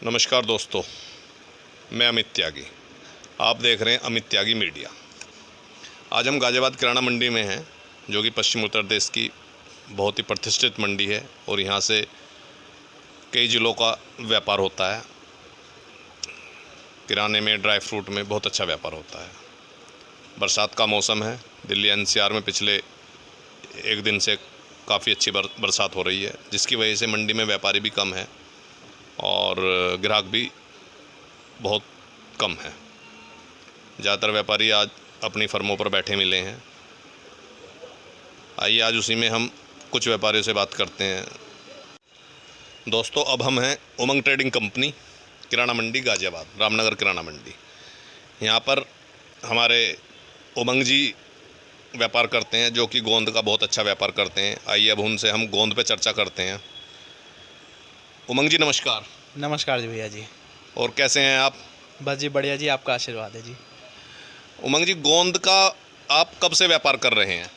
नमस्कार दोस्तों, मैं अमित त्यागी। आप देख रहे हैं अमित त्यागी मीडिया। आज हम गाज़ियाबाद किराना मंडी में हैं, जो कि पश्चिम उत्तर प्रदेश की बहुत ही प्रतिष्ठित मंडी है और यहाँ से कई ज़िलों का व्यापार होता है। किराने में, ड्राई फ्रूट में बहुत अच्छा व्यापार होता है। बरसात का मौसम है। दिल्ली एनसीआर में पिछले एक दिन से काफ़ी अच्छी बरसात हो रही है, जिसकी वजह से मंडी में व्यापारी भी कम है और ग्राहक भी बहुत कम है। ज़्यादातर व्यापारी आज अपनी फर्मों पर बैठे मिले हैं। आइए आज उसी में हम कुछ व्यापारियों से बात करते हैं। दोस्तों, अब हम हैं उमंग ट्रेडिंग कंपनी, किराना मंडी गाज़ियाबाद, रामनगर किराना मंडी। यहाँ पर हमारे उमंग जी व्यापार करते हैं, जो कि गोंद का बहुत अच्छा व्यापार करते हैं। आइए अब उनसे हम गोंद पे चर्चा करते हैं। उमंग जी नमस्कार। नमस्कार जी भैया जी। और कैसे हैं आप? बस जी बढ़िया जी, आपका आशीर्वाद है जी। उमंग जी, गोंद का आप कब से व्यापार कर रहे हैं?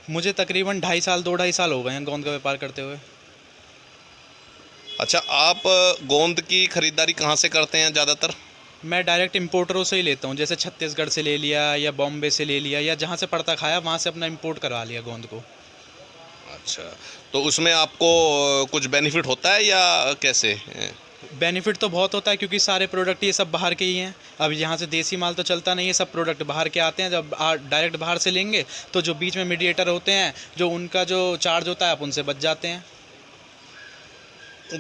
मुझे तकरीबन 2.5 साल हो गए हैं गोंद का व्यापार करते हुए। अच्छा, आप गोंद की ख़रीदारी कहाँ से करते हैं ज़्यादातर? मैं डायरेक्ट इंपोर्टरों से ही लेता हूँ, जैसे छत्तीसगढ़ से ले लिया या बॉम्बे से ले लिया या जहाँ से पड़ता खाया वहाँ से अपना इंपोर्ट करवा लिया गोंद को। अच्छा, तो उसमें आपको कुछ बेनिफिट होता है या कैसे? बेनिफिट तो बहुत होता है, क्योंकि सारे प्रोडक्ट ये सब बाहर के ही हैं। अब यहाँ से देसी माल तो चलता नहीं है, सब प्रोडक्ट बाहर के आते हैं। जब डायरेक्ट बाहर से लेंगे तो जो बीच में मीडिएटर होते हैं, जो उनका जो चार्ज होता है, आप उनसे बच जाते हैं।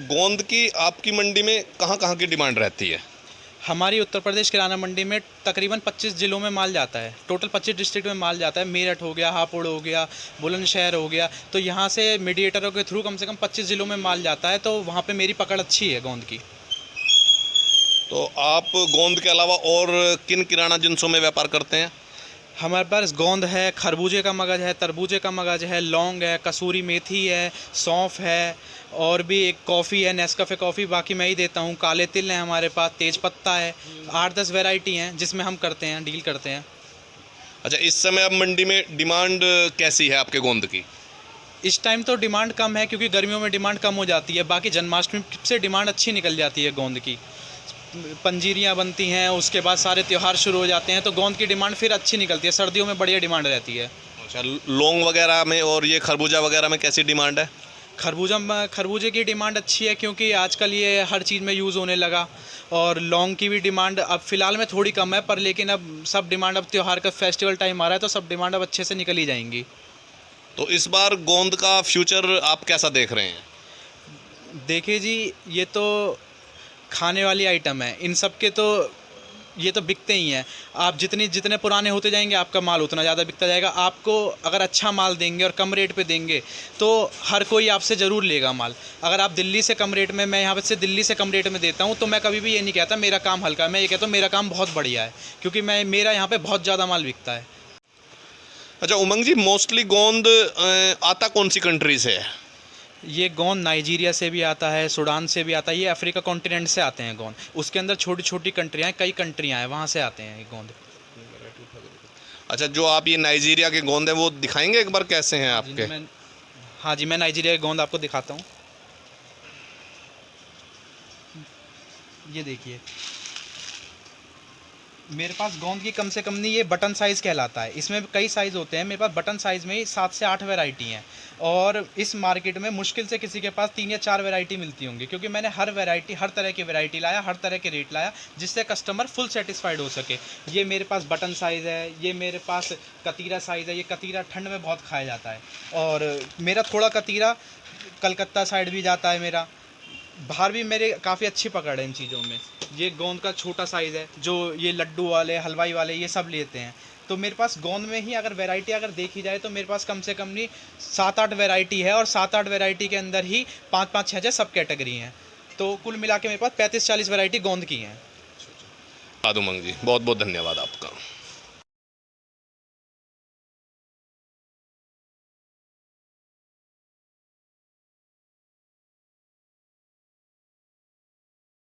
गोंद की आपकी मंडी में कहाँ कहाँ की डिमांड रहती है? हमारी उत्तर प्रदेश किराना मंडी में तकरीबन 25 ज़िलों में माल जाता है। टोटल 25 डिस्ट्रिक्ट में माल जाता है। मेरठ हो गया, हापुड़ हो गया, बुलंदशहर हो गया। तो यहाँ से मीडिएटरों के थ्रू कम से कम 25 ज़िलों में माल जाता है। तो वहाँ पे मेरी पकड़ अच्छी है गोंद की। तो आप गोंद के अलावा और किन किराना जिनसों में व्यापार करते हैं? हमारे पास गोंद है, खरबूजे का मगज है, तरबूजे का मगज है, लौंग है, कसूरी मेथी है, सौंफ है, और भी एक कॉफ़ी है, नेस्कैफ़े कॉफ़ी, बाकी मैं ही देता हूँ। काले तिल है हमारे पास, तेज पत्ता है। 8-10 वैरायटी हैं जिसमें हम करते हैं, डील करते हैं। अच्छा, इस समय अब मंडी में डिमांड कैसी है आपके गोंद की? इस टाइम तो डिमांड कम है, क्योंकि गर्मियों में डिमांड कम हो जाती है। बाकी जन्माष्टमी से डिमांड अच्छी निकल जाती है गोंद की। पंजीरियाँ बनती हैं, उसके बाद सारे त्यौहार शुरू हो जाते हैं, तो गोंद की डिमांड फिर अच्छी निकलती है। सर्दियों में बढ़िया डिमांड रहती है। अच्छा, लौंग वगैरह में और ये खरबूजा वगैरह में कैसी डिमांड है? खरबूजे की डिमांड अच्छी है, क्योंकि आजकल ये हर चीज़ में यूज़ होने लगा। और लौंग की भी डिमांड अब फ़िलहाल में थोड़ी कम है, पर लेकिन अब सब डिमांड, अब त्यौहार का फेस्टिवल टाइम आ रहा है, तो सब डिमांड अब अच्छे से निकल ही जाएंगी। तो इस बार गोंद का फ्यूचर आप कैसा देख रहे हैं? देखिए जी, ये तो खाने वाली आइटम है। इन सब के तो ये तो बिकते ही हैं। आप जितने पुराने होते जाएंगे, आपका माल उतना ज़्यादा बिकता जाएगा। आपको अगर अच्छा माल देंगे और कम रेट पे देंगे, तो हर कोई आपसे ज़रूर लेगा माल। अगर आप दिल्ली से कम रेट में, मैं यहाँ से दिल्ली से कम रेट में देता हूँ, तो मैं कभी भी ये नहीं कहता मेरा काम हल्का है। मैं ये कहता हूँ मेरा काम बहुत बढ़िया है, क्योंकि मेरा यहाँ पर बहुत ज़्यादा माल बिकता है। अच्छा उमंग जी, मोस्टली गोंद आता कौन सी कंट्री से है? ये गोंद नाइजीरिया से भी आता है, सूडान से भी आता है। ये अफ्रीका कॉन्टिनेंट से आते हैं गोंद। उसके अंदर छोटी छोटी कंट्रियाँ हैं, कई कंट्रियाँ हैं, वहाँ से आते हैं ये गोंद। अच्छा, जो आप ये नाइजीरिया के गोंद हैं वो दिखाएंगे एक बार, कैसे हैं आपके? हाँ जी, मैं नाइजीरिया के गोंद आपको दिखाता हूँ। ये देखिए, मेरे पास गोंद की कम से कम नहीं, ये बटन साइज़ कहलाता है। इसमें कई साइज़ होते हैं। मेरे पास बटन साइज़ में ही 7 से 8 वैरायटी हैं, और इस मार्केट में मुश्किल से किसी के पास 3 या 4 वैरायटी मिलती होंगी, क्योंकि मैंने हर तरह की वैरायटी लाया, हर तरह के रेट लाया, जिससे कस्टमर फुल सेटिस्फाइड हो सके। ये मेरे पास बटन साइज़ है, ये मेरे पास कतीरा साइज़ है। ये कतीरा ठंड में बहुत खाया जाता है, और मेरा थोड़ा कतीरा कलकत्ता साइड भी जाता है। मेरा बाहर भी मेरे काफ़ी अच्छी पकड़ है इन चीज़ों में। ये गोंद का छोटा साइज़ है, जो ये लड्डू वाले, हलवाई वाले, ये सब लेते हैं। तो मेरे पास गोंद में ही अगर वैरायटी अगर देखी जाए, तो मेरे पास कम से कम नहीं 7-8 वैरायटी है, और 7-8 वैरायटी के अंदर ही 5-5, 6-6 सब कैटेगरी हैं। तो कुल मिला के मेरे पास 35-40 वैरायटी गोंद की हैं। उमंग जी, बहुत बहुत धन्यवाद आपका।